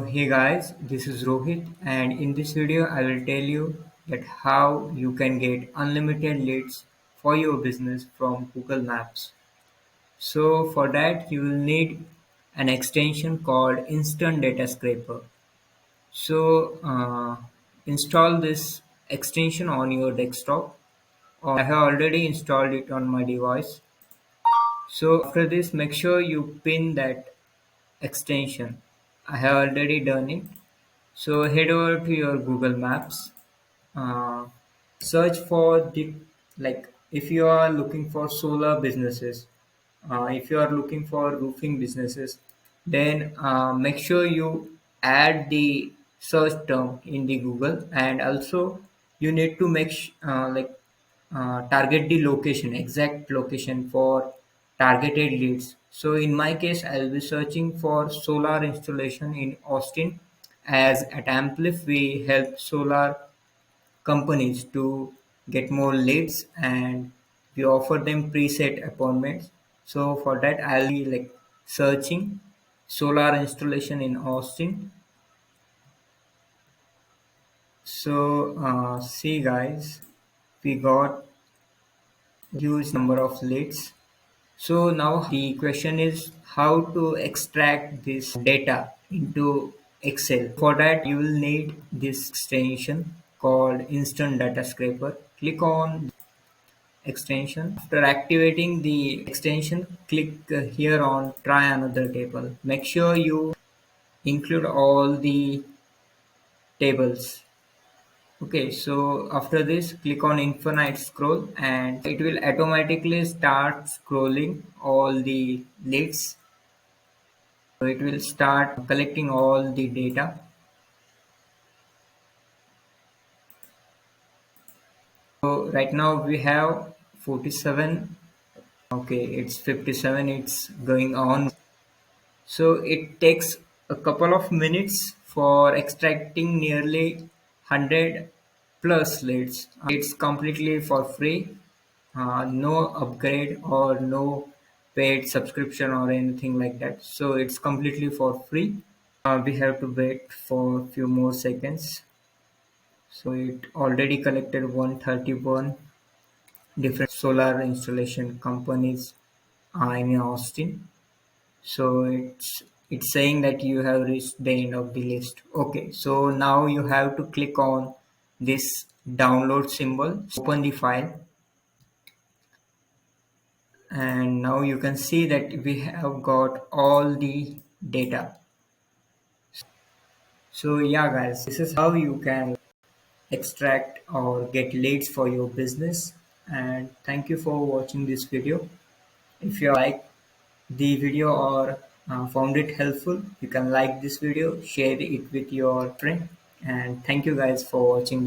Hey guys, this is Rohit, and in this video I will tell you that how you can get unlimited leads for your business from Google Maps. So for that you will need an extension called Instant Data Scraper. So install this extension on your desktop, or I have already installed it on my device. So after this, make sure you pin that extension. I have already done it. So head over to your Google Maps. Uh, Search for the, like, if you are looking for solar businesses, if you are looking for roofing businesses, then make sure you add the search term in the Google, and also you need to target the location, exact location for targeted leads. So in my case, I'll be searching for solar installation in Austin, as at Amplif we help solar companies to get more leads, and we offer them preset appointments. So for that, I'll be searching solar installation in Austin. So see guys, we got huge number of leads. So now the question is how to extract this data into Excel. For that you will need this extension called Instant Data Scraper. Click on extension. After activating the extension, click here on try another table. Make sure you include all the tables. Okay, so after this, click on infinite scroll and it will automatically start scrolling all the leads. So it will start collecting all the data. So right now we have 47. Okay, it's 57. It's going on. So it takes a couple of minutes for extracting nearly 100 plus leads. It's completely for free, no upgrade or no paid subscription or anything like that. So it's completely for free. We have to wait for a few more seconds. So it already collected 131 different solar installation companies in Austin. So it's saying that you have reached the end of the list. Okay, so now you have to click on this download symbol, open the file, and now you can see that we have got all the data. So yeah guys, this is how you can extract or get leads for your business. And thank you for watching this video. If you like the video or found it helpful, you can like this video, share it with your friend, and thank you guys for watching.